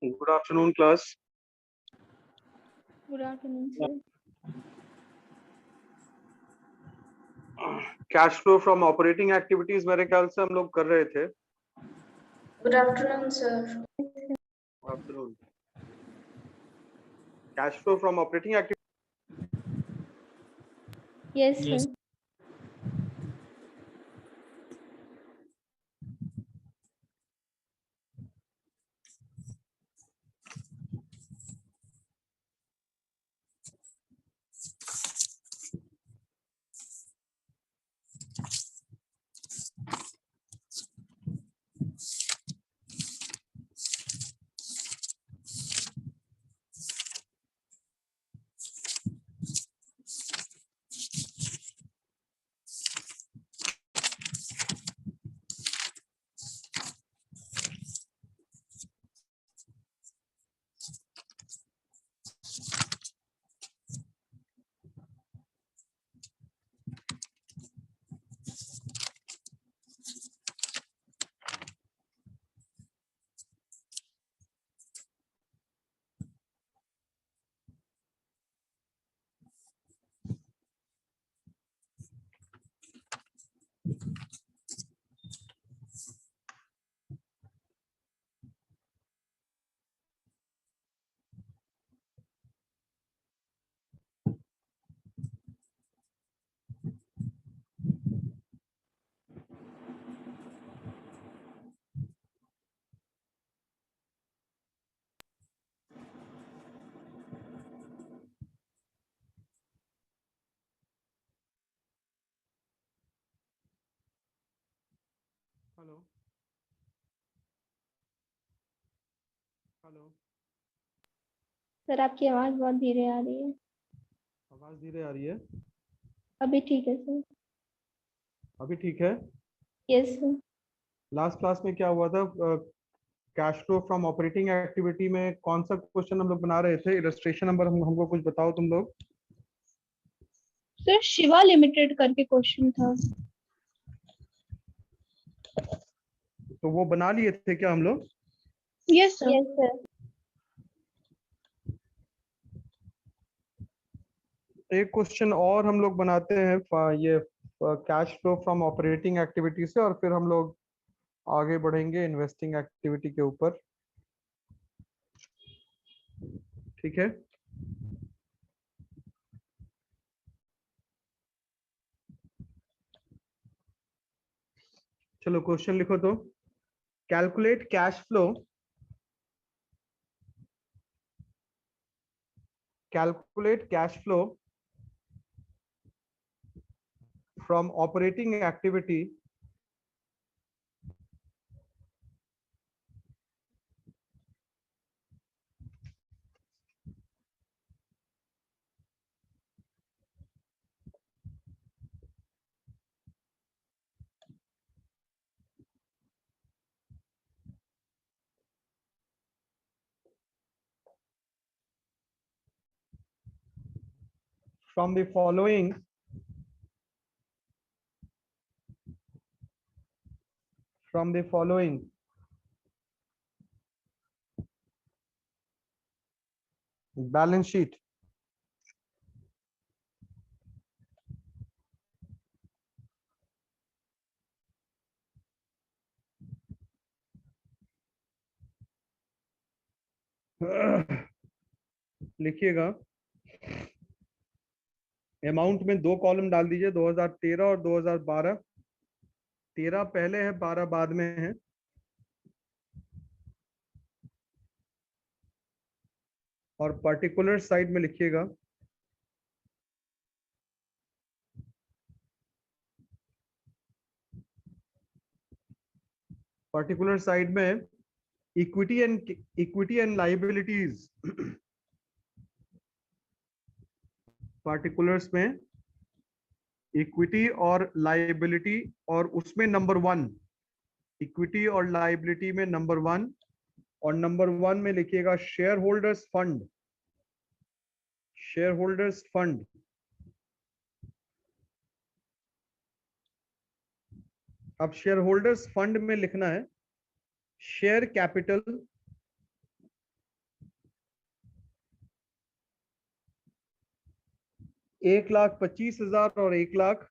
Good afternoon, class. Good afternoon, sir. Cash flow from operating activities मेरे ख्याल से हम लोग कर रहे थे. Good afternoon, sir. Afternoon. Cash flow from operating activities. Yes, sir. Hello. Hello. Sir आपकी आवाज बहुत धीरे आ रही है. आवाज धीरे आ रही है. अभी ठीक है सर. अभी ठीक है. Yes sir. लास्ट क्लास में क्या हुआ था? Cash flow from operating activity में कौन सा क्वेश्चन हम लोग बना रहे थे? इलस्ट्रेशन नंबर हमको कुछ बताओ तुम लोग. सर शिवा लिमिटेड करके क्वेश्चन था. तो वो बना लिए थे क्या हम लोग? Yes sir. Yes sir. एक क्वेश्चन और हम लोग बनाते हैं ये cash flow from operating activity से, और फिर हम लोग आगे बढ़ेंगे इन्वेस्टिंग एक्टिविटी के ऊपर. ठीक है. चलो क्वेश्चन लिखो तो. Calculate cash flow. Calculate cash flow from operating activity from the following balance sheet. लिखिएगा. अमाउंट में दो कॉलम डाल दीजिए, 2013 और 2012. 13 पहले है, 12 बाद में है. और पर्टिकुलर साइड में लिखिएगा. पर्टिकुलर साइड में इक्विटी एंड लाइबिलिटीज. पार्टिकुलर्स में इक्विटी और लाइबिलिटी, और उसमें नंबर 1 इक्विटी और लाइबिलिटी में नंबर 1, और नंबर 1 में लिखिएगा share holders fund. Share holders fund. अब शेयर होल्डर्स फंड में लिखना है शेयर कैपिटल 1,25,000 और 1,00,000।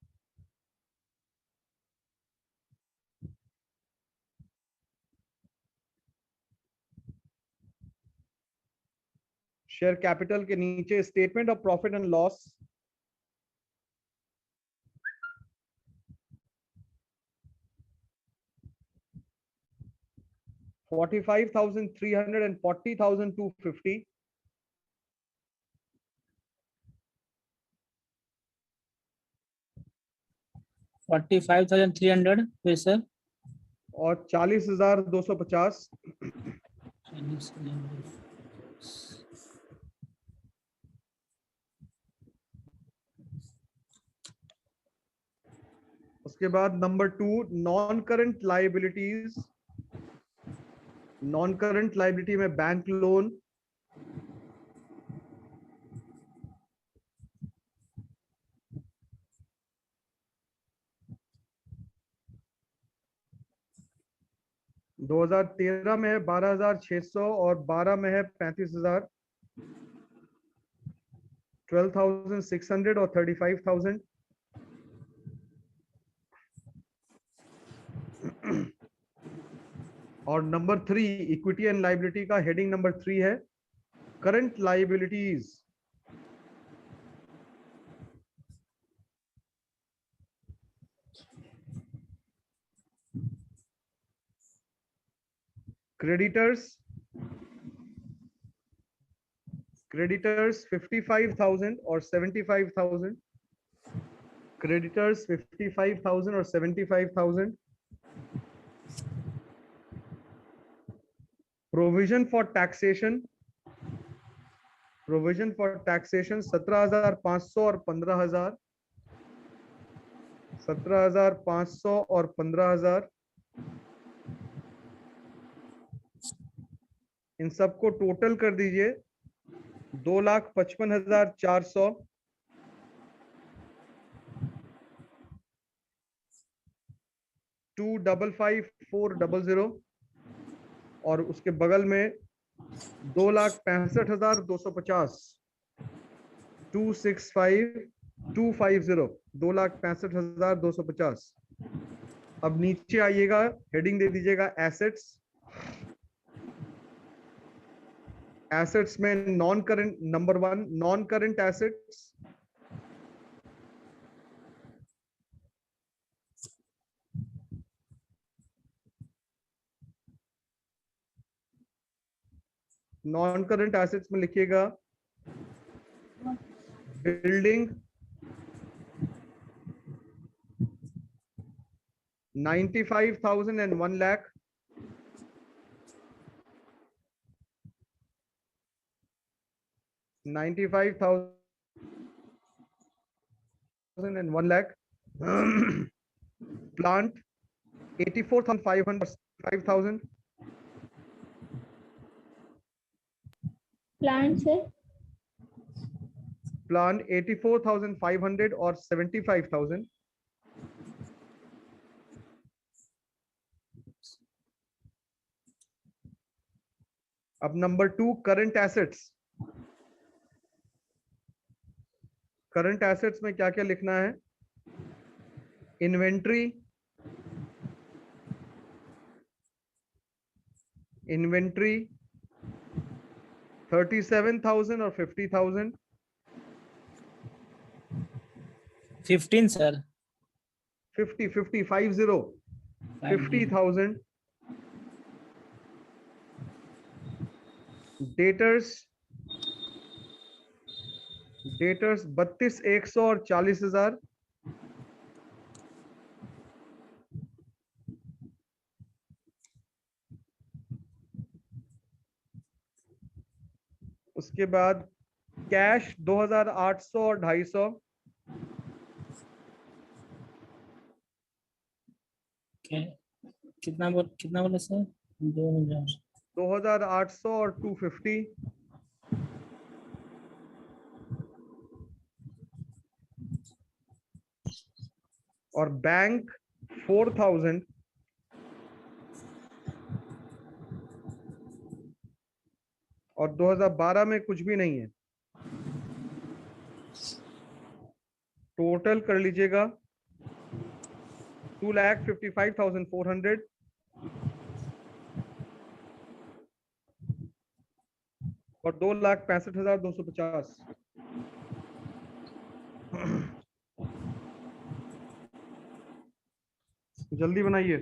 शेयर कैपिटल के नीचे statement of profit and loss. $45,300 and $40,250। 45,300 फिर सर और 40,250। उसके बाद number 2 non current liabilities. Non current liability में बैंक लोन, दो हजार 13 में है 12,600 और 12 में है 35,000। 12,600 और 35,000। और नंबर 3 इक्विटी एंड लाइबिलिटी का हेडिंग नंबर 3 है करंट लाइबिलिटीज। क्रेडिटर्स 55,000 और 75,000। क्रेडिटर्स 55,000 और 75,000। प्रोविजन फॉर टैक्सेशन 17,500 और 15,000। 17,500 और 15,000। इन सबको टोटल कर दीजिए 2,55,400। 2,55,400 और उसके बगल में 2,65,250। 2,65,250 2,65,250। अब नीचे आइएगा, हेडिंग दे दीजिएगा एसेट्स। एसेट्स में non current number 1 non current assets. Non current assets में लिखिएगा building 95,000 and 1 lakh। 95,000 and 1 lakh। Plant 84,500 5,000। Plant से Plant 84,500 और 75,000। अब number 2 current assets. Current assets में क्या क्या लिखना है? इन्वेंट्री 37,000 और 50,000। 15 सर 50,000। डेटर्स 32,100 और 40,000। उसके बाद कैश 2,800 और 250। कितना बोले सर 2,000 2,800 और 250। और बैंक 4,000। और 2012 में कुछ भी नहीं है। टोटल कर लीजिएगा 2,55,400 और 2,65,250। जल्दी बनाइए।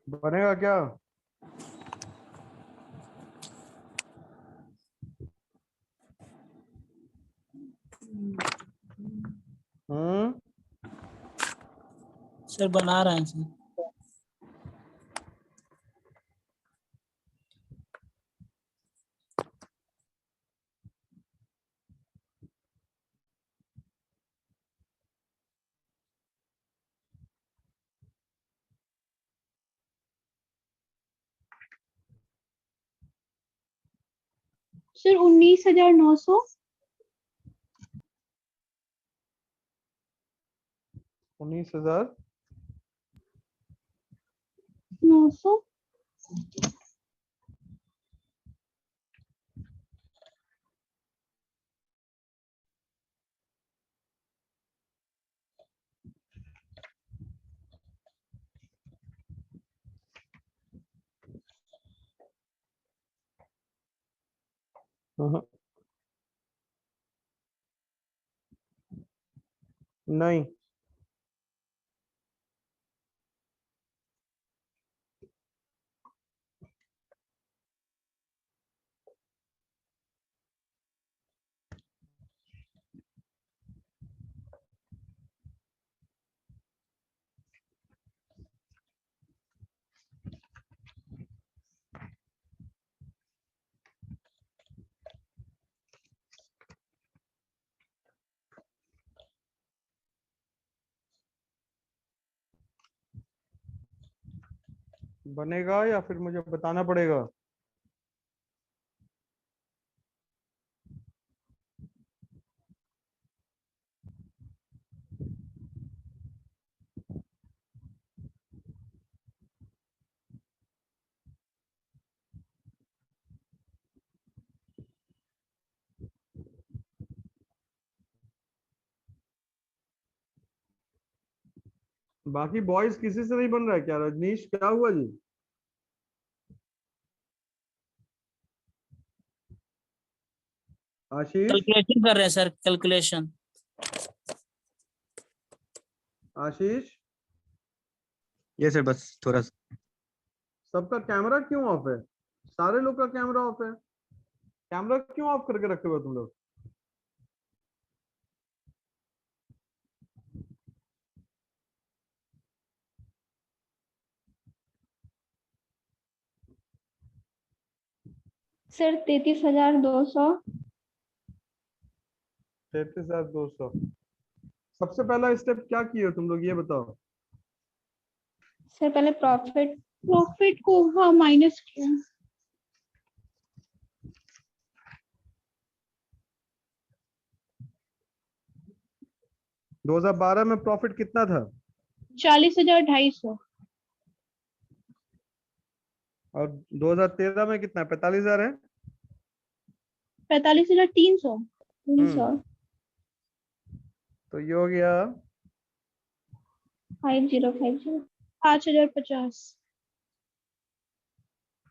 बनेगा क्या? सर बना रहे हैं सर। सर 19,900। 19,000 900। नहीं, बनेगा या फिर मुझे बताना पड़ेगा? बाकी बॉयज किसी से नहीं बन रहा है क्या? रजनीश, क्या हुआ जी? आशीष, कैलकुलेशन कर रहे हैं सर, कैलकुलेशन। आशीष, ये सर बस थोड़ा सा। सबका कैमरा क्यों ऑफ है? सारे लोग का कैमरा ऑफ है। कैमरा क्यों ऑफ करके रखे हुए तुम लोग? सर 33,200। 33,200। सबसे पहला स्टेप क्या किए हो तुम लोग, ये बताओ। सर पहले प्रॉफिट। प्रॉफिट को हाँ माइनस किया। 2012 में प्रॉफिट कितना था? 40,250। और 2013 में कितना? 45,000 है। 45,300। 300। तो ये हो गया 5050। 5,050।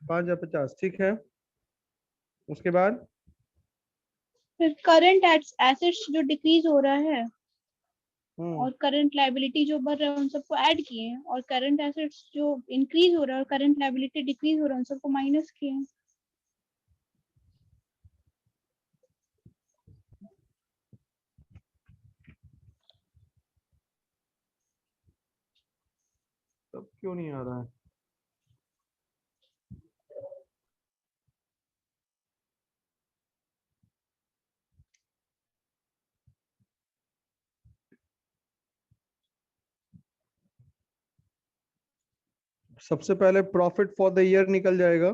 5,050। ठीक है, उसके बाद फिर करंट एसेट्स जो डिक्रीज हो रहा है हम्म और करंट लायबिलिटी जो बढ़ रहा है उन सबको ऐड किए हैं, और करंट एसेट्स जो इंक्रीज हो रहा है और करंट लायबिलिटी डिक्रीज हो रहा है उन सबको माइनस किए हैं। तब क्यों नहीं आ रहा है? सबसे पहले प्रॉफिट फॉर द ईयर निकल जाएगा।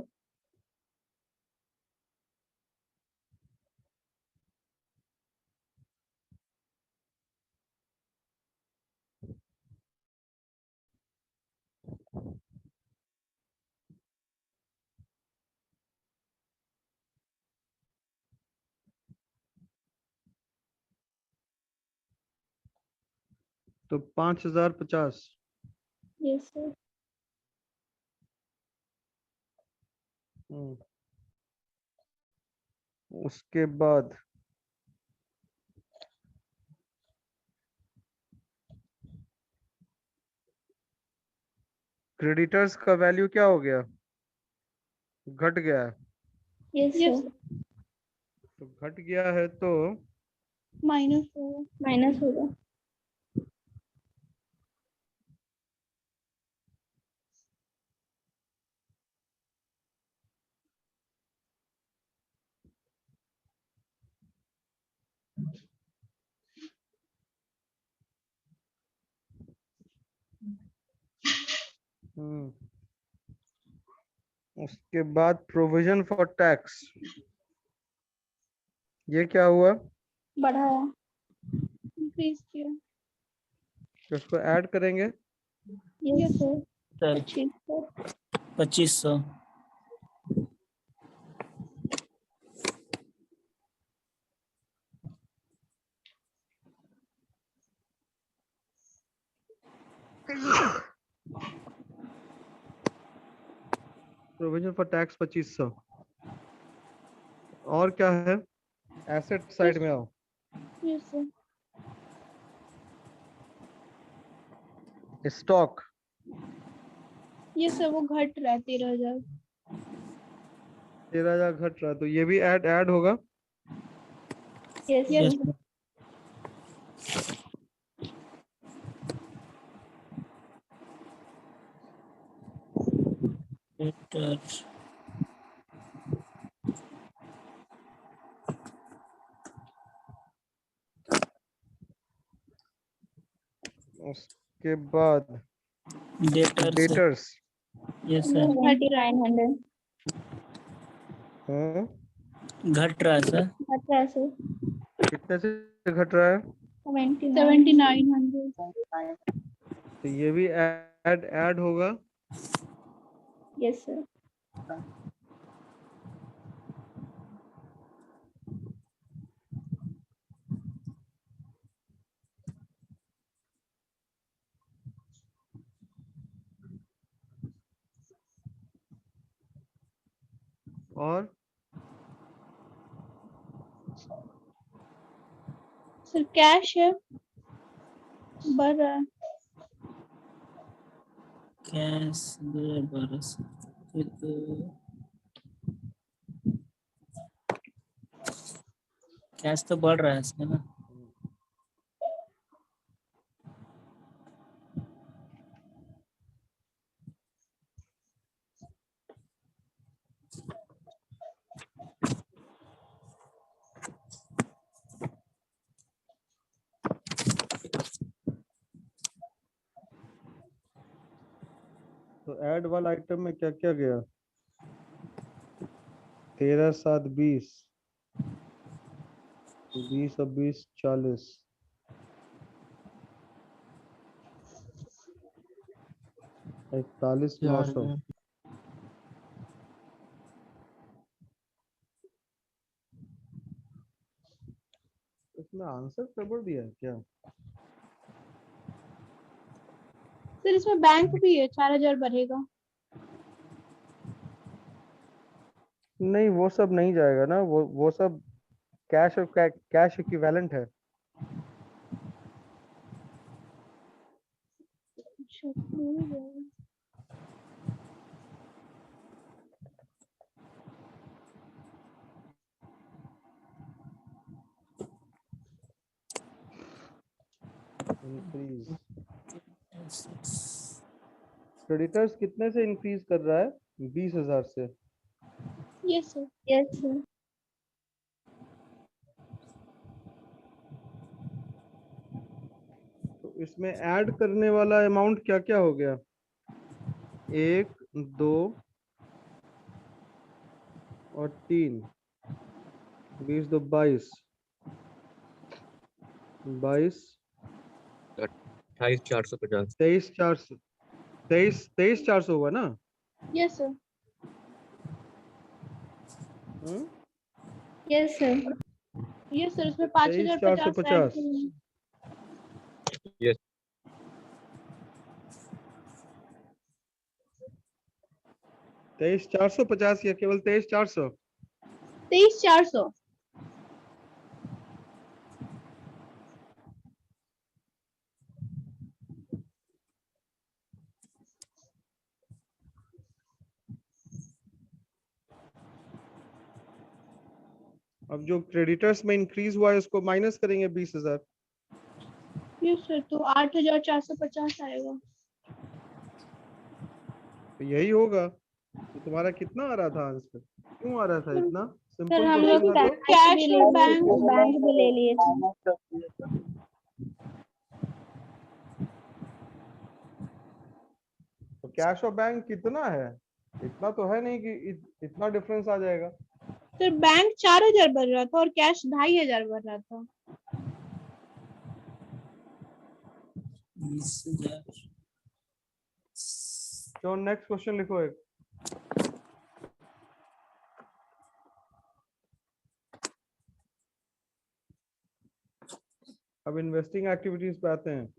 तो 5,050। Yes sir. उसके बाद क्रेडिटर्स का वैल्यू क्या हो गया? घट गया है। Yes yes sir. तो घट गया है तो माइनस होगा। माइनस होगा। उसके बाद प्रोविजन फॉर टैक्स, ये क्या हुआ? बढ़ाया। इंक्रीज किया। इसको ऐड करेंगे। Yes sir. Sir 2500। 2500। Provision for tax 2500। और क्या है? एसेट साइड में आओ। Yes sir. Stock, yes sir वो घट रहा है 13,000। 13,000 घट रहा है, तो ये भी ऐड होगा। Yes yes sir. सर। उसके बाद डेटर्स। डेटर्स। Yes sir. 7,900 घट रहा है सर। घट रहा है सर। कितने से घट रहा है? 7,900। तो ये भी ऐड होगा। Yes sir. और सर कैश है बढ़ रहा है। कैश 2012। फिर तो कैश तो बढ़ रहा है इसमें ना। तो ऐड वाला आइटम में क्या क्या गया? 13 7 20, 20 और 20 40, 41 900। इसमें आंसर गड़बड़ दिया है क्या? सर इसमें बैंक भी है 4,000 बढ़ेगा। नहीं, वो सब नहीं जाएगा ना, वो सब कैश और कैश इक्विवेलेंट है। अच्छा हो ही जाएगा। इंक्रीज क्रेडिटर्स कितने से इंक्रीज कर रहा है? 20,000 से। Yes sir. Yes sir. तो इसमें ऐड करने वाला अमाउंट क्या क्या हो गया? 1 2 और 3, 20 2 22, 28,450। 23 400 हुआ ना? Yes sir. Yes sir. Yes sir इसमें 5,050 ऐड 23,450। करेंगे। यस 23,450 या केवल 23,400? 23,400। अब जो क्रेडिटर्स में इंक्रीज हुआ है उसको माइनस करेंगे 20,000। यस सर तो 8,450 आएगा। तो यही होगा। तो तुम्हारा कितना आ रहा था आंसर? क्यों आ रहा था इतना? सर सिंपल हम लोग क्वेश्चन था तो। कैश और बैंक बैंक भी ले लिए थे। तो कैश और बैंक कितना है? इतना इतना तो है नहीं कि इतना डिफरेंस आ जाएगा। सर बैंक 4000 भर रहा था और कैश 2500 भर रहा था। 20,000। तो नेक्स्ट क्वेश्चन लिखो एक। अब इन्वेस्टिंग एक्टिविटीज पे आते हैं।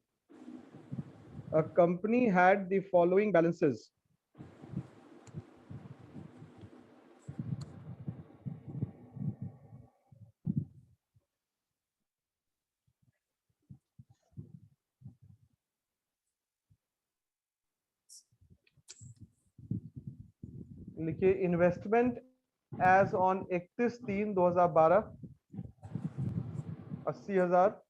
A company had the following balances. लिखिए इन्वेस्टमेंट एज ऑन 31/3/2012 80,000।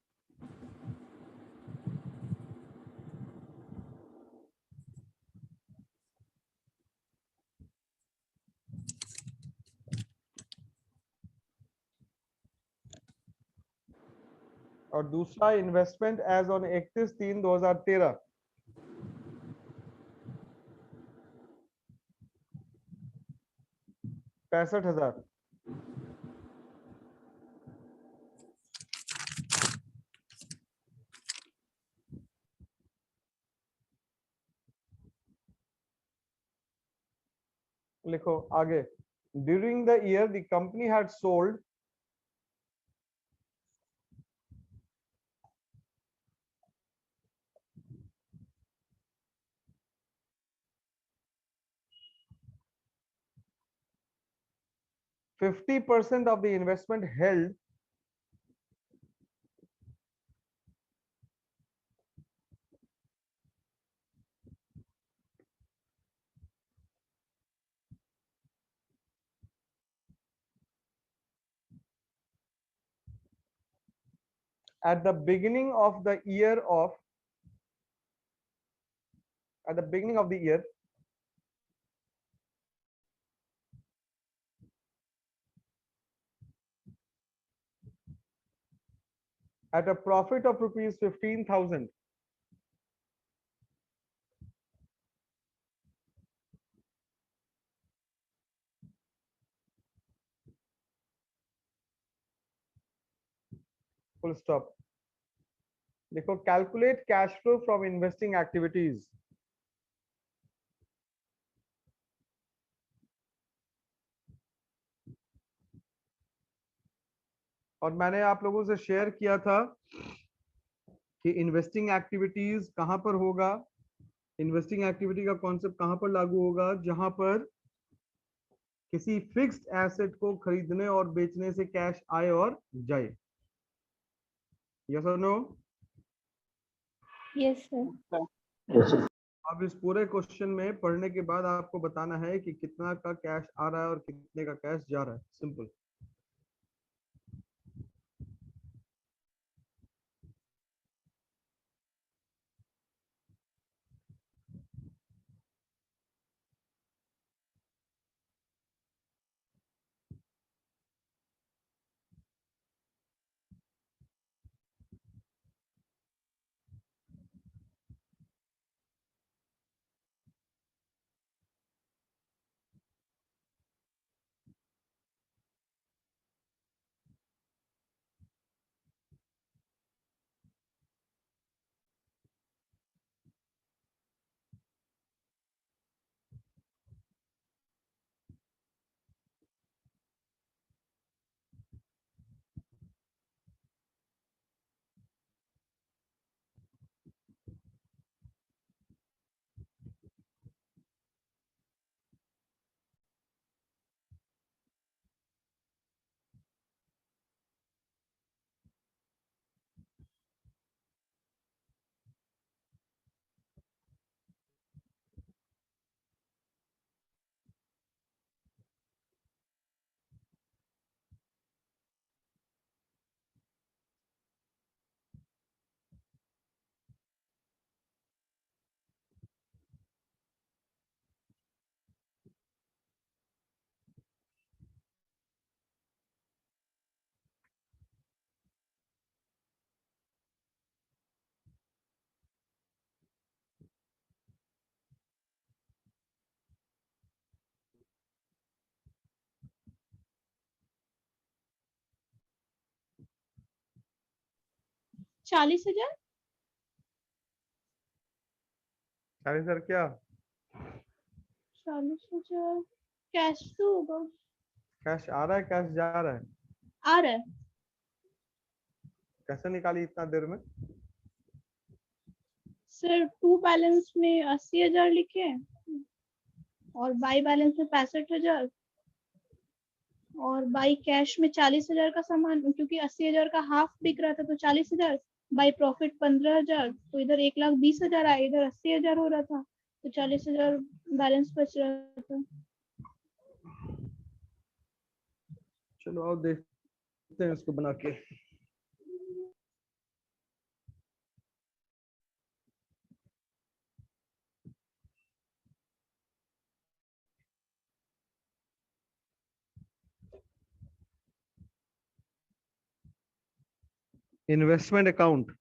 और दूसरा इन्वेस्टमेंट एज ऑन 31/3/2013 65,000। लिखो आगे। During the year the company had sold %50 of the investment held at the beginning of the year of at the beginning of the year at a profit of rupees 15,000 full stop। देखो calculate cash flow from investing activities. और मैंने आप लोगों से share किया था कि investing activities कहां पर होगा। इन्वेस्टिंग एक्टिविटी का कॉन्सेप्ट कहां पर लागू होगा, जहां पर किसी फिक्स्ड एसेट को खरीदने और बेचने से कैश आए और जाए। यस और नो? Yes sir. अब इस पूरे क्वेश्चन में पढ़ने के बाद आपको बताना है कि कितना का कैश आ रहा है और कितने का कैश जा रहा है। सिंपल। 40,000। 40,000 क्या? 40,000 कैश तो होगा। कैश आ रहा है, कैश जा रहा है? आ रहा है। कैसे निकाली इतना देर में? सर टू बैलेंस में 80,000 लिखे हैं और बाई बैलेंस में 65,000 और बाई कैश में 40,000 का सामान, क्योंकि 80,000 का हाफ बिक रहा था तो 40,000, बाई प्रॉफिट 15,000, तो इधर 1,20,000 आया, इधर 80,000 हो रहा था तो 40,000 बैलेंस बच रहा था। चलो आओ देखते हैं इसको बना के। इन्वेस्टमेंट अकाउंट,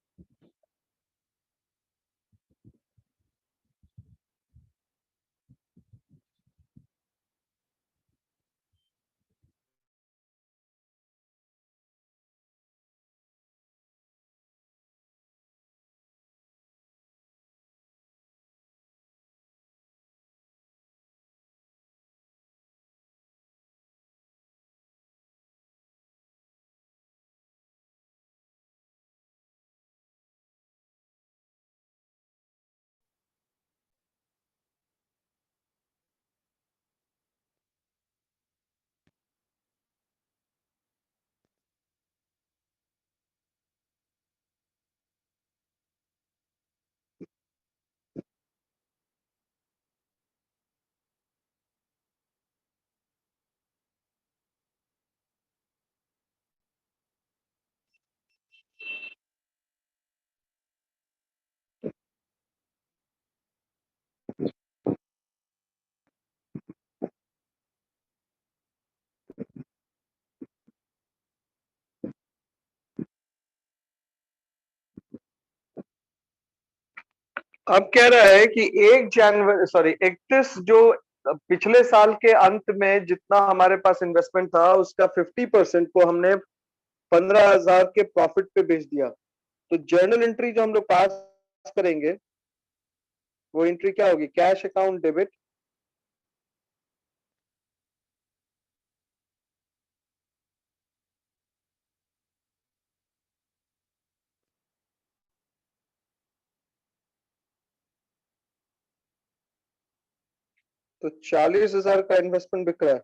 अब कह रहा है कि 31 जो पिछले साल के अंत में जितना हमारे पास इन्वेस्टमेंट था उसका 50% को हमने 15,000 के प्रॉफिट पे बेच दिया। तो जर्नल एंट्री जो हम लोग पास करेंगे वो एंट्री क्या होगी? कैश अकाउंट डेबिट, तो 40,000 का इन्वेस्टमेंट बिक रहा है।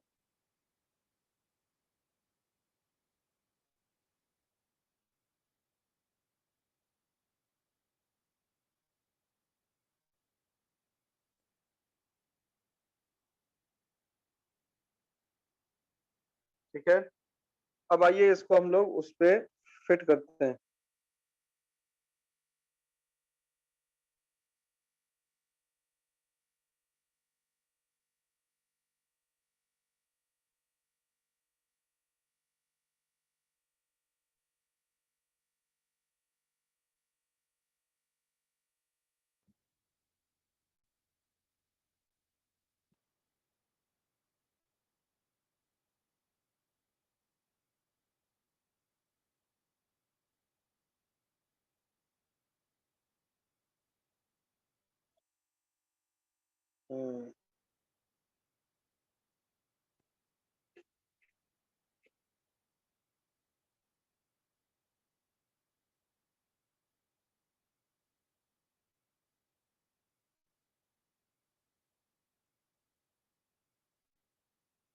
ठीक है, अब आइए इसको हम लोग उस पे फिट करते हैं।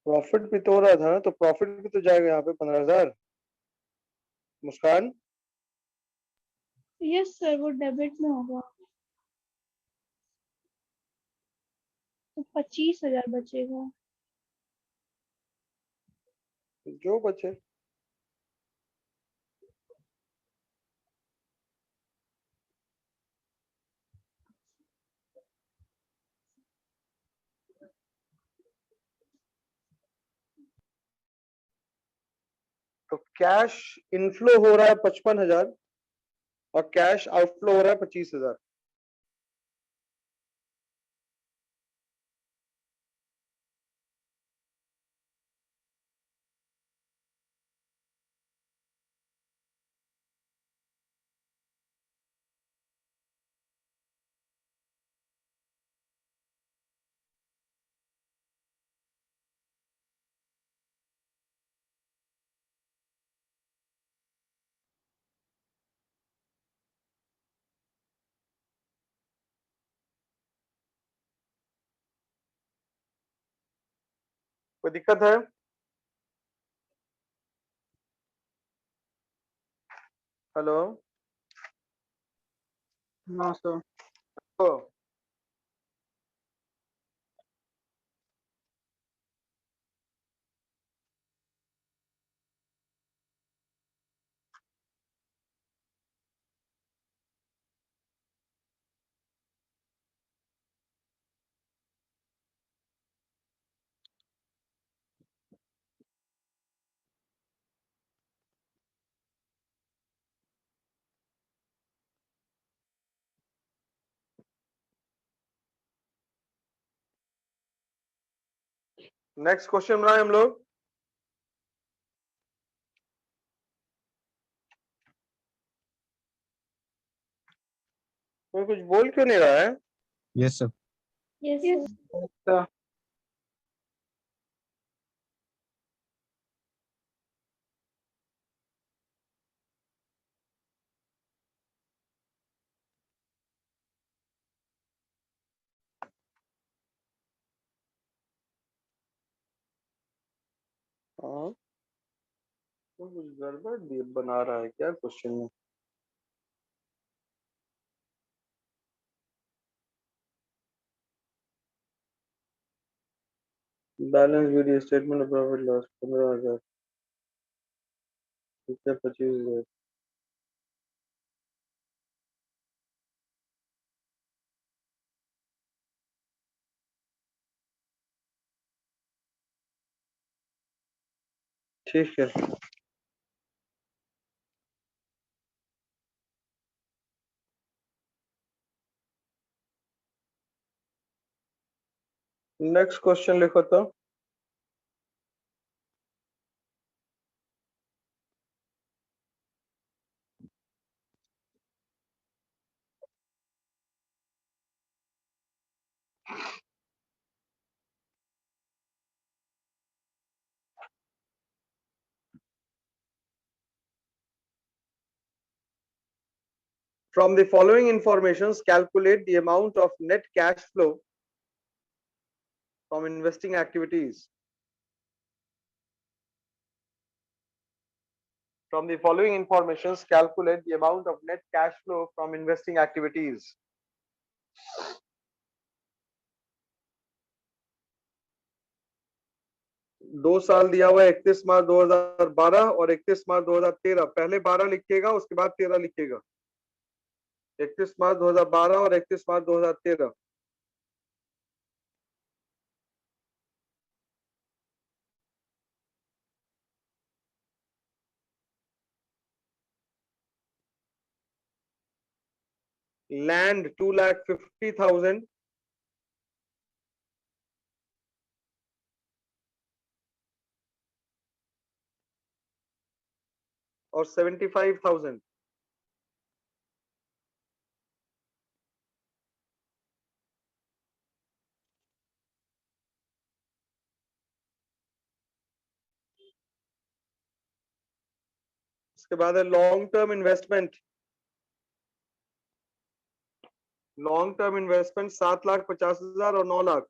प्रॉफिट भी तो हो रहा था ना, तो प्रॉफिट भी तो जाएगा यहाँ पे 15,000। मुस्कान, यस सर, वो डेबिट में होगा तो 25,000 बचेगा। जो बचे तो कैश इनफ्लो हो रहा है 55,000 और कैश आउटफ्लो हो रहा है 25,000। कोई दिक्कत है? हेलो। हाँ सर। तो नेक्स्ट क्वेश्चन बनाए हम लोग। कोई कुछ बोल क्यों नहीं रहा है? Yes sir. यस सर हाँ, कोई कुछ गड़बड़ बना रहा है क्या क्वेश्चन में? Balance video statement of profit loss 15,000, ठीक है 25,000। ठीक है। नेक्स्ट क्वेश्चन लिखो तो। From the following informations, calculate the amount of net cash flow from investing activities. From the following informations, calculate the amount of net cash flow from investing activities. दो साल दिया हुआ है 31 मार्च 2012 और 31 मार्च 2013। पहले 12 लिखिएगा, उसके बाद 13 लिखिएगा। 31 मार्च 2012 और 31 मार्च 2013। लैंड 2,50,000, और 75,000। उसके बाद है long term investment. Long term investment 7,50,000 और 9 लाख।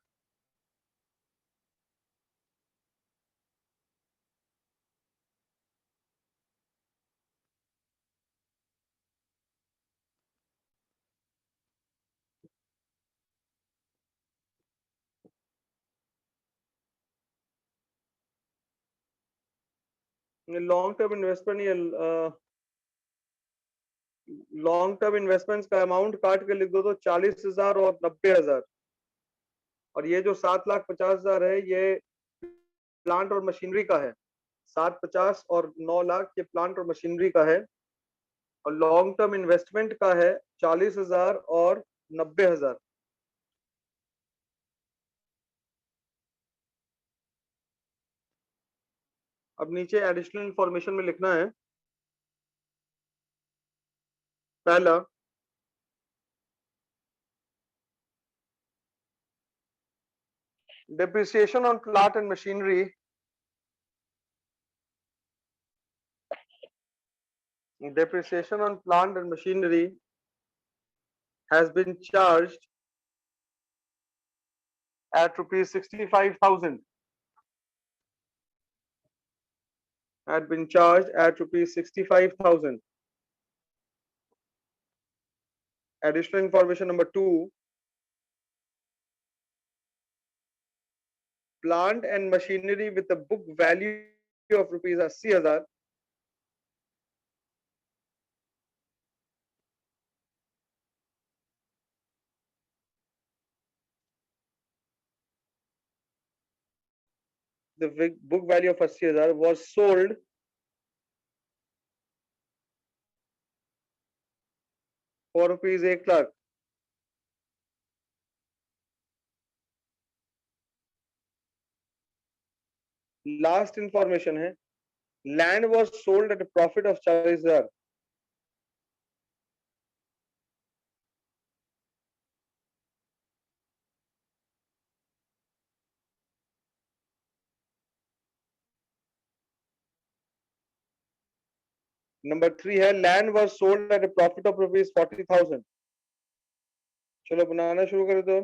लॉन्ग टर्म इन्वेस्टमेंट, ये लॉन्ग टर्म इन्वेस्टमेंट्स का अमाउंट काट के लिख दो तो 40,000 और 90,000। और ये जो 7,50,000 है ये प्लांट और मशीनरी का है। 750 और 9 लाख ये प्लांट और मशीनरी का है। और लॉन्ग टर्म इन्वेस्टमेंट का है 40,000 और 90,000। अब नीचे एडिशनल इंफॉर्मेशन में लिखना है। पहला, depreciation on plant and machinery has been charged at rupees 65,000 had been charged at rupees 65,000. Additional information number 2. Plant and machinery with a book value of rupees 80,000 the book value of 80,000 was sold for rupees 1 lakh. Last information है, land was sold at a profit of 40,000. Number 3 है, land was sold at a profit of rupees 40,000. चलो बनाना शुरू कर दो.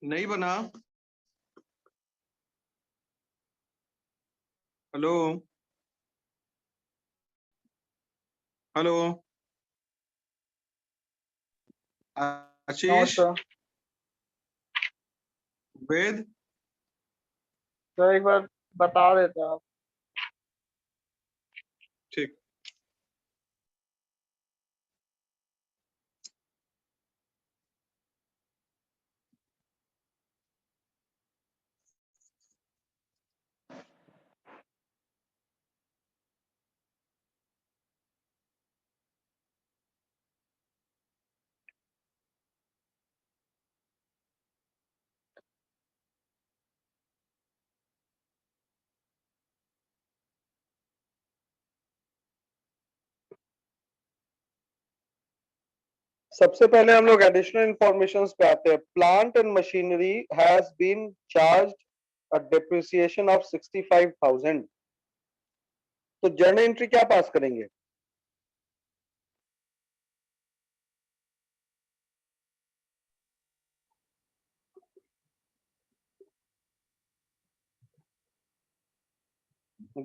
नहीं बना। Hello hello आशीष sir वेद sir एक बार बता देते आप। ठीक। सबसे पहले हम लोग एडिशनल इंफॉर्मेशन पे आते हैं। Plant and machinery has been charged a depreciation of 65,000। तो जर्नल एंट्री क्या पास करेंगे?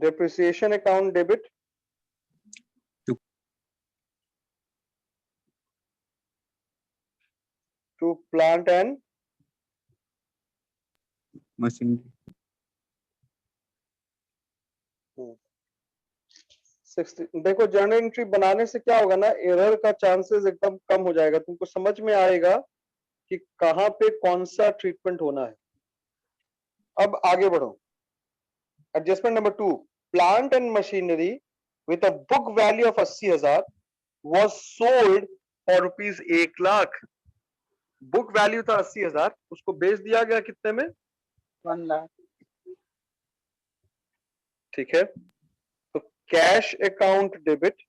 Depreciation account debit to plant and machinery 60। देखो जर्नल एंट्री बनाने से क्या होगा ना, एरर का चांसेस एकदम कम हो जाएगा। तुमको समझ में आएगा कि कहां पे कौन सा ट्रीटमेंट होना है। अब आगे बढ़ो। Adjustment number 2, plant and machinery with a book value of 80,000 was sold for rupees 1,00,000। Book value था 80,000, उसको बेच दिया गया कितने में? 1 लाख। ठीक है, तो कैश अकाउंट डेबिट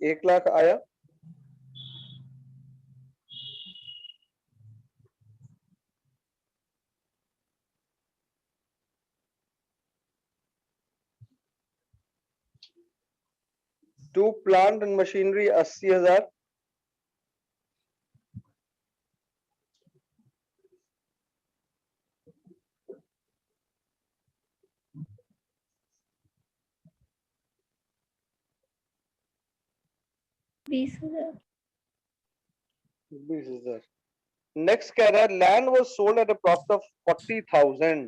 एक लाख आया। To plant and machinery 80,000। बीस हजार 20,000। नेक्स्ट कह रहा है land was sold at a profit of 40,000।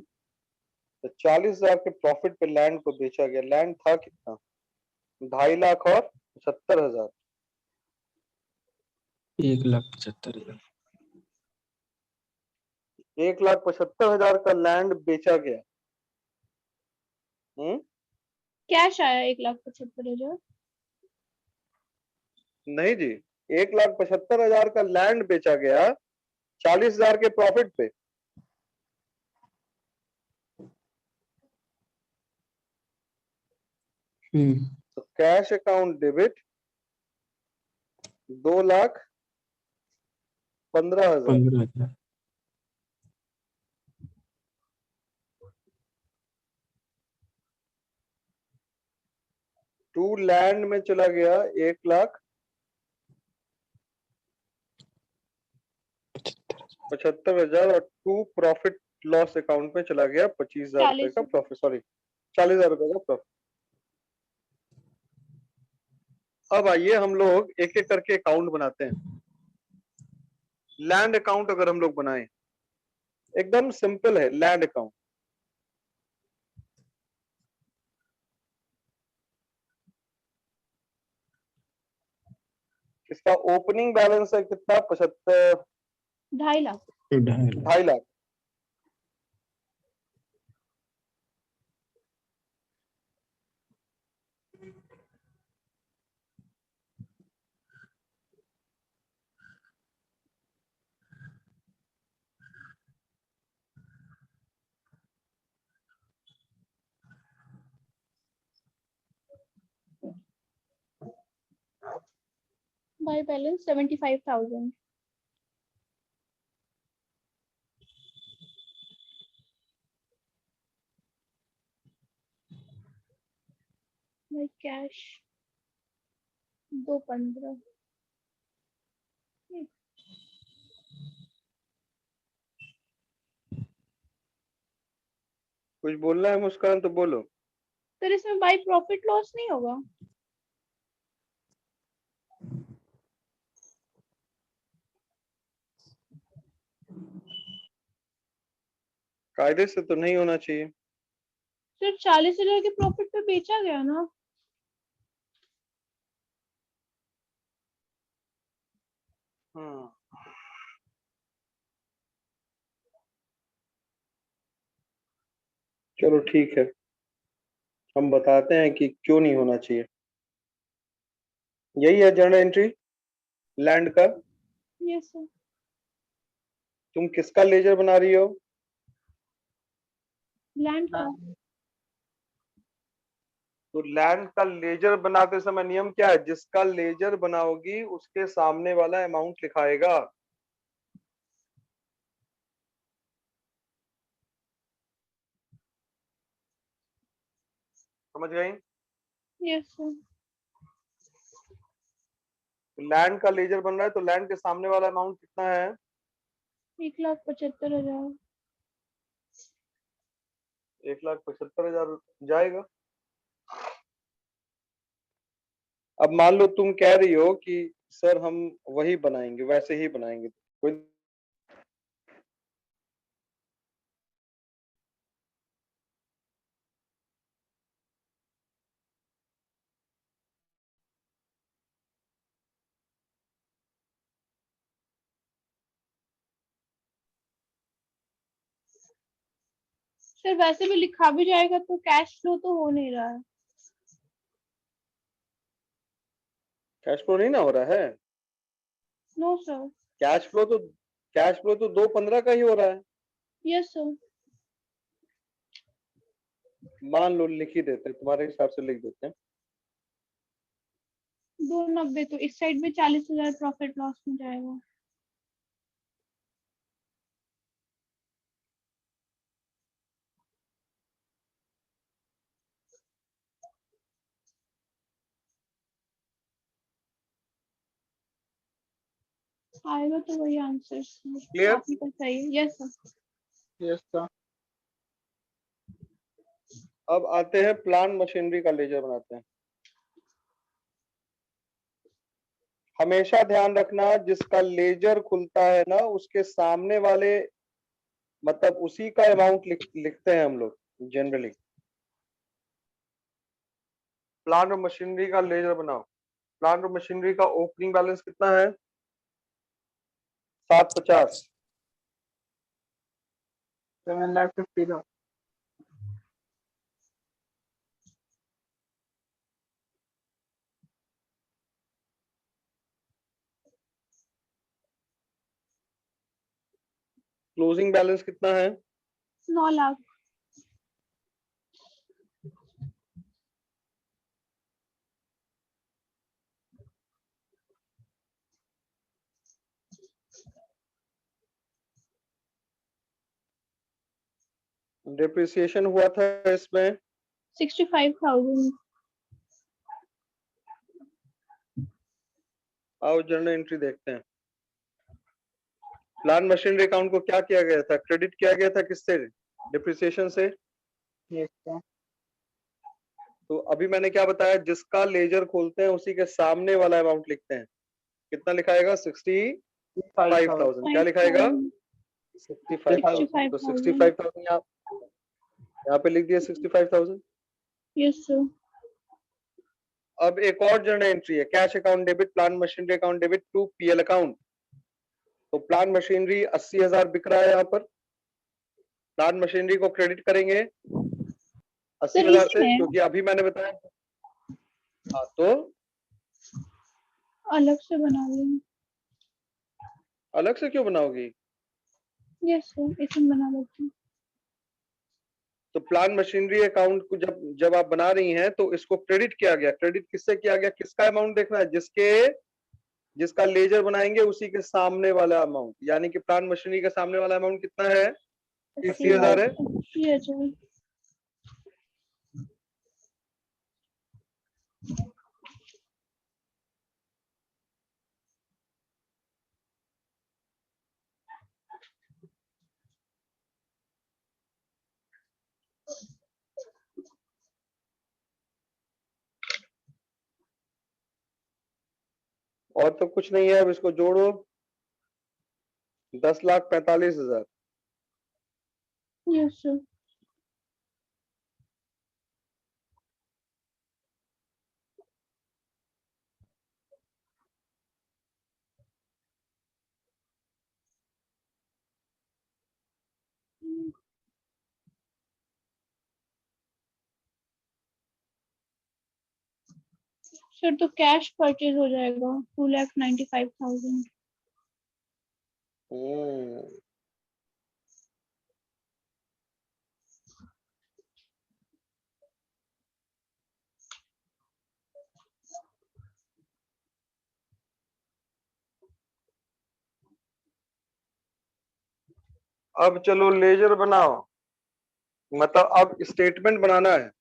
तो 40,000 के प्रॉफिट पे लैंड को बेचा गया। लैंड था कितना? 2.5 लाख और 75,000। 1,75,000। 1,75,000 का लैंड बेचा गया। कैश आया 1,75,000। नहीं जी, 1,75,000 का लैंड बेचा गया 40,000 के प्रॉफिट पे। तो cash account debit 2,15,000। 15,000। To land में चला गया 1,75,000 और टू प्रॉफिट लॉस अकाउंट में चला गया 25,000 रुपए का 40,000। प्रॉफिट, सॉरी 40,000 रुपए का प्रॉफिट। अब आइए हम लोग एक एक करके अकाउंट बनाते हैं। लैंड अकाउंट अगर हम लोग बनाएं, एकदम सिंपल है लैंड अकाउंट। इसका ओपनिंग बैलेंस है कितना? 75, 2.5 lakh. 2,50,000। 2.5 lakh. By balance 75,000। By cash 215। कुछ बोलना है मुस्कान तो बोलो। सर इसमें बाई प्रॉफिट लॉस नहीं होगा? कायदे से तो नहीं होना चाहिए। सिर्फ 40,000 के प्रॉफिट पे बेचा गया ना? चलो ठीक है, हम बताते हैं कि क्यों नहीं होना चाहिए। यही है जर्नल एंट्री लैंड का। Yes sir. तुम किसका लेजर बना रही हो? लैंड का। तो लैंड का लेजर बनाते समय नियम क्या है? जिसका लेजर बनाओगी उसके सामने वाला अमाउंट लिखाएगा। समझ गई? Yes sir. लैंड का लेजर बन रहा है तो लैंड के सामने वाला अमाउंट कितना है? 1,75,000। 1,75,000 जाएगा। अब मान लो तुम कह रही हो कि सर हम वही बनाएंगे, वैसे ही बनाएंगे, कोई सर वैसे भी लिखा भी जाएगा तो कैश फ्लो तो हो नहीं रहा है। कैश फ्लो नहीं ना हो रहा है। No sir. कैश फ्लो तो 2,15 का ही हो रहा है। Yes sir. मान लो लिख ही देते हैं, तुम्हारे हिसाब से लिख देते हैं। 290 तो इस साइड में 40,000 प्रॉफिट लॉस में जाएगा। आएगा तो वही आंसर। Clear? आप ही का सही है। Yes sir. Yes sir. अब आते हैं प्लांट मशीनरी का लेजर बनाते हैं। हमेशा ध्यान रखना जिसका लेजर खुलता है ना उसके सामने वाले, मतलब उसी का अमाउंट लिखते हैं हम लोग जनरली। प्लांट और मशीनरी का लेजर बनाओ। प्लांट और मशीनरी का ओपनिंग बैलेंस कितना है? 750। 7,50,000। क्लोजिंग बैलेंस कितना है? 9 लाख। डिप्रिसिएशन हुआ था इसमें 65,000। आओ जर्नल एंट्री देखते हैं। प्लांट मशीनरी अकाउंट को क्या किया गया था? क्रेडिट किया गया था किससे? डिप्रिसिएशन से। Yes sir. तो अभी मैंने क्या बताया? जिसका लेजर खोलते हैं उसी के सामने वाला अमाउंट लिखते हैं। कितना लिखाएगा? 65,000। क्या लिखाएगा? 65,000। तो 65,000 यहाँ पे लिख दिया 65,000। Yes sir. अब एक और जर्नल एंट्री है, cash account debit plant machinery account debit to PL account. तो प्लांट मशीनरी 80,000 बिक रहा है यहाँ पर। प्लांट मशीनरी को क्रेडिट करेंगे 80,000 से, क्योंकि अभी मैंने बताया। हाँ तो अलग से बना लेंगे। अलग से क्यों बनाओगी? यस सर इसमें बना लेते हैं। तो प्लांट मशीनरी अकाउंट को जब आप बना रही हैं तो इसको क्रेडिट किया गया। क्रेडिट किससे किया गया? किसका अमाउंट देखना है? जिसका लेजर बनाएंगे उसी के सामने वाला अमाउंट, यानी कि प्लांट मशीनरी के सामने वाला अमाउंट कितना है? 80,000 है। 80,000। और तो कुछ नहीं है, अब इसको जोड़ो। 10,45,000। Yes sir. सर तो कैश परचेज हो जाएगा 2,95,000। अब चलो लेजर बनाओ, मतलब अब स्टेटमेंट बनाना है,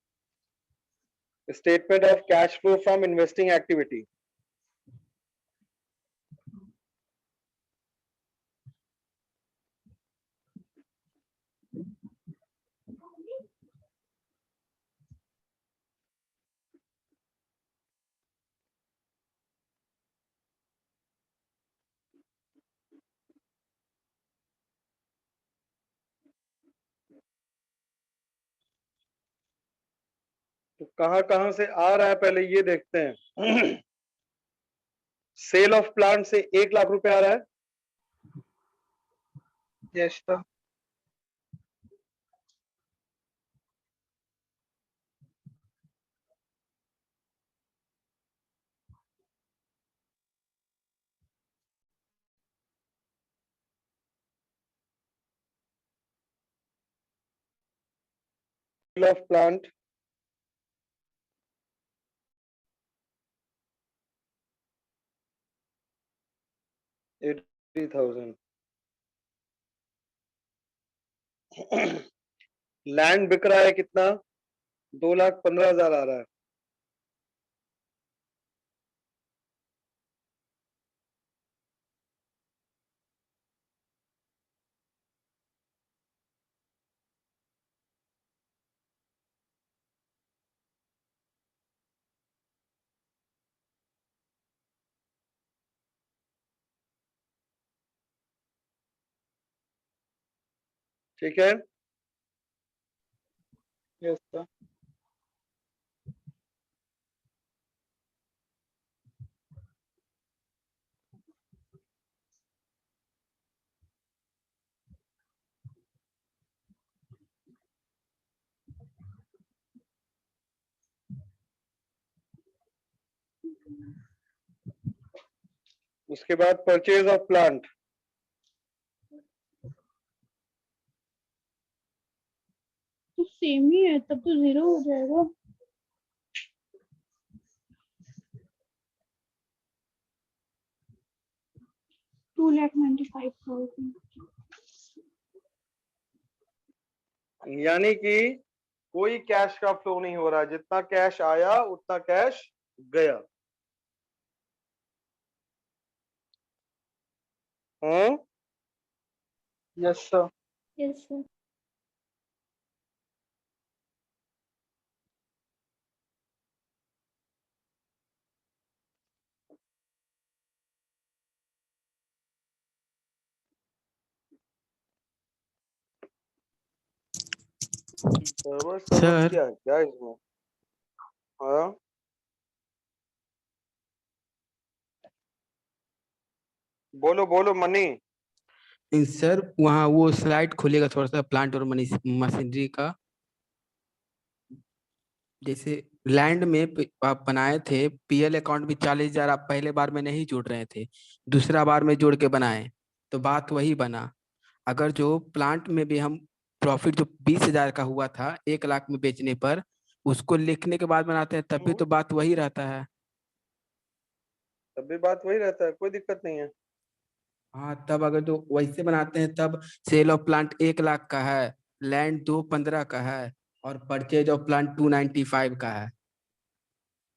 statement of cash flow from investing activity. तो कहां कहां से आ रहा है पहले ये देखते हैं। सेल ऑफ प्लांट से 1,00,000 रुपए आ रहा है। Yes sir. Sale of plant 80,000। Land बिक रहा है कितना? 2,15,000 आ रहा है। ठीक है, यस सर। उसके बाद परचेज ऑफ प्लांट। तो सेम ही है, तब तो 0 हो जाएगा। $2,95,000। यानी कि कोई कैश का फ्लो नहीं हो रहा है, जितना कैश आया उतना कैश गया। Yes sir. Yes sir. समझ सर क्या है क्या इसमें? हाँ, बोलो बोलो मनी। सर वहाँ वो स्लाइड खुलेगा थोड़ा सा प्लांट और मशीनरी का। जैसे लैंड में आप बनाए थे पीएल अकाउंट भी 40,000 आप पहले बार में नहीं जोड़ रहे थे, दूसरा बार में जोड़ के बनाए तो बात वही बना। अगर जो प्लांट में भी हम प्रॉफिट जो 20,000 का हुआ था 1,00,000 में बेचने पर उसको लिखने के बाद बनाते हैं तब भी तो बात वही रहता है। तब भी बात वही रहता है, कोई दिक्कत नहीं है। हाँ तब अगर तो वैसे बनाते हैं तब सेल ऑफ प्लांट 1,00,000 का है, लैंड 215 का है और परचेज ऑफ प्लांट 295 का है,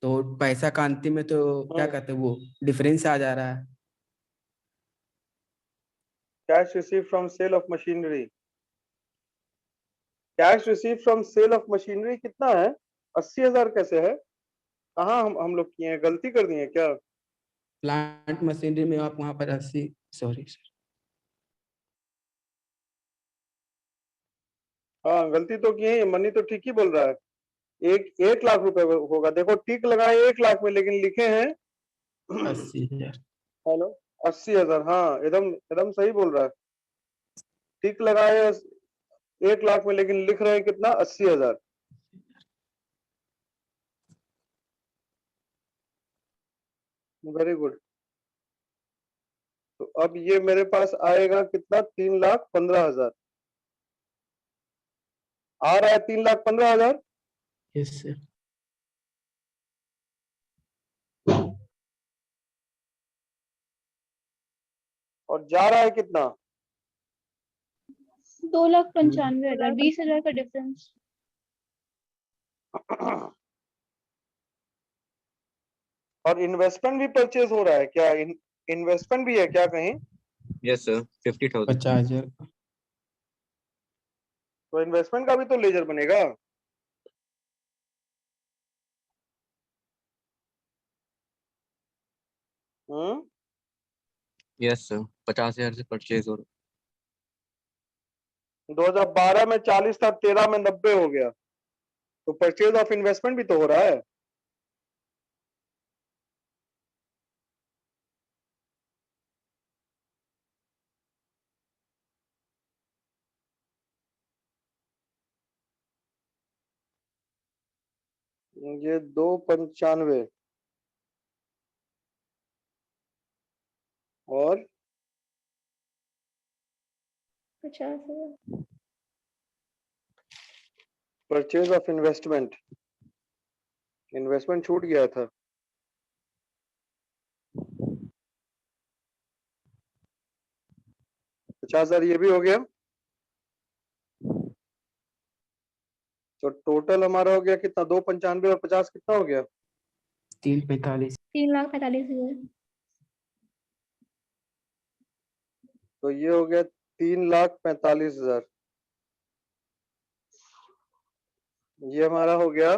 तो पैसा का अंतिम में तो क्या कहते हैं वो डिफरेंस आ जा रहा है। Cash receive from sale of machinery, cash receive from sale of machinery कितना है? 80,000 कैसे है? कहाँ हम लोग किए हैं, गलती कर दिए क्या? प्लांट मशीनरी में आप वहां पर 80, सॉरी सर, हाँ गलती तो की है, मनी तो ठीक ही बोल रहा है। 1 लाख रुपए होगा, देखो टिक लगाए 1 लाख में, लेकिन लिखे हैं 80,000। हेलो 80,000। हाँ एकदम एकदम सही बोल रहा है, टिक लगाए 1 लाख में, लेकिन लिख रहे हैं कितना, 80,000। Very good. तो अब ये मेरे पास आएगा कितना, 3,15,000 आ रहा है, 3,15,000। Yes sir. और जा रहा है कितना, 2,95,000, 20,000 का डिफरेंस। और इन्वेस्टमेंट भी परचेज हो रहा है क्या, इन्वेस्टमेंट भी है क्या कहीं? Yes sir, 50,000। 50,000। तो इन्वेस्टमेंट का भी तो लेजर बनेगा। यस सर, 50,000 से परचेज हो रहा 2012 में 40 था, 13 में 90 हो गया, तो परचेज ऑफ इन्वेस्टमेंट भी तो हो रहा है। ये 295 और 50,000। परचेज ऑफ इन्वेस्टमेंट, इन्वेस्टमेंट छूट गया था। $50,000 ये भी हो गया, तो टोटल हमारा हो गया कितना, 295 और 50 कितना हो गया, 345। 3,45,000। तो ये हो गया 3,45,000। ये हमारा हो गया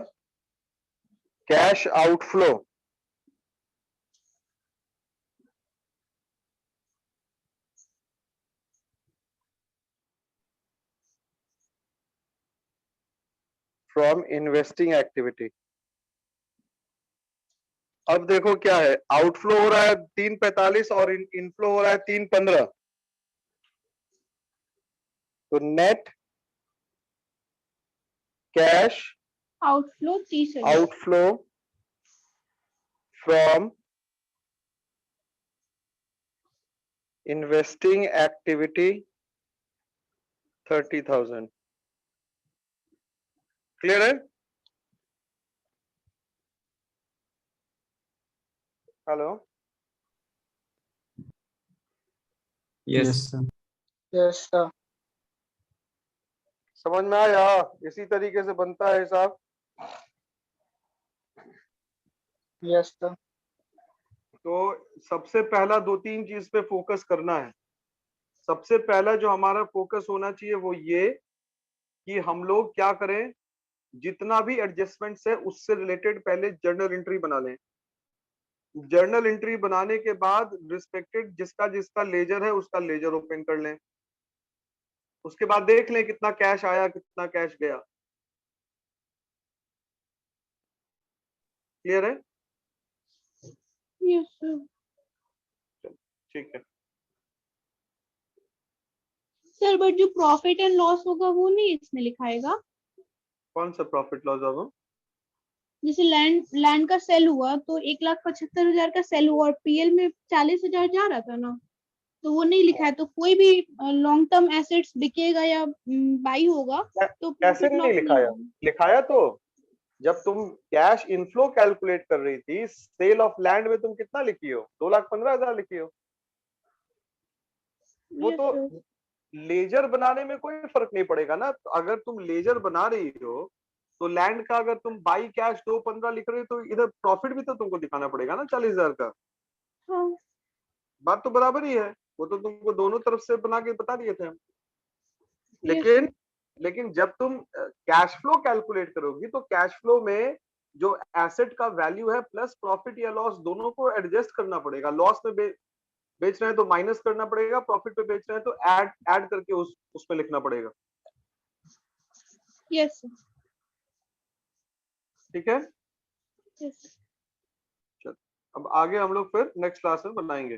cash outflow. From investing activity. अब देखो क्या है, आउटफ्लो हो रहा है 345 और इनफ्लो हो रहा है 315। तो net cash outflow 30,000। Outflow from investing activity 30,000। Clear है? हेलो है। Yes sir. Yes sir. समझ में आया? इसी तरीके से बनता है हिसाब। Yes sir. तो सबसे पहला 2-3 चीज पे फोकस करना है। सबसे पहला जो हमारा फोकस होना चाहिए वो ये कि हम लोग क्या करें, जितना भी एडजस्टमेंट है उससे रिलेटेड पहले जर्नल एंट्री बना लें। जर्नल एंट्री बनाने के बाद रिस्पेक्टेड जिसका जिसका लेजर है उसका लेजर ओपन कर लें। उसके बाद देख लें कितना कैश आया कितना कैश गया। क्लियर है? Yes sir. ठीक है। सर बट जो प्रॉफिट एंड लॉस होगा वो नहीं इसमें लिखाएगा? कौन सा प्रॉफिट लॉस होगा? जैसे लैंड का सेल हुआ तो 1,75,000 का सेल हुआ और पीएल में 40,000 जा रहा था ना, तो वो नहीं लिखा है। तो कोई भी लॉन्ग टर्म एसेट्स बिकेगा या बाई होगा तो कैसे प्रॉफिट नहीं लॉस लिखाया? होगा। लिखाया तो जब तुम कैश इनफ्लो कैलकुलेट कर रही थी, सेल ऑफ लैंड में तुम कितना लिखी हो, 2,15,000 लिखी हो। वो Yes, तो sir. लेजर बनाने में कोई फर्क नहीं पड़ेगा ना। तो अगर तुम लेजर बना रही हो तो लैंड का अगर तुम बाई कैश 2,15 लिख रहे हो तो इधर प्रॉफिट भी तो तुमको दिखाना पड़ेगा ना 40,000 का। हाँ। बात तो बराबर ही है, वो तो तुमको दोनों तरफ से बना के बता दिए थे हम। Yes, sir. लेकिन जब तुम कैश फ्लो कैलकुलेट करोगी तो कैश फ्लो में जो एसेट का वैल्यू है प्लस प्रॉफिट या लॉस दोनों को एडजस्ट करना पड़ेगा। लॉस में बेच रहे हैं तो माइनस करना पड़ेगा, प्रॉफिट पे बेच रहे हैं तो ऐड करके उसमें लिखना पड़ेगा। Yes sir. ठीक है, यस। अब आगे हम लोग फिर नेक्स्ट क्लास में बनाएंगे।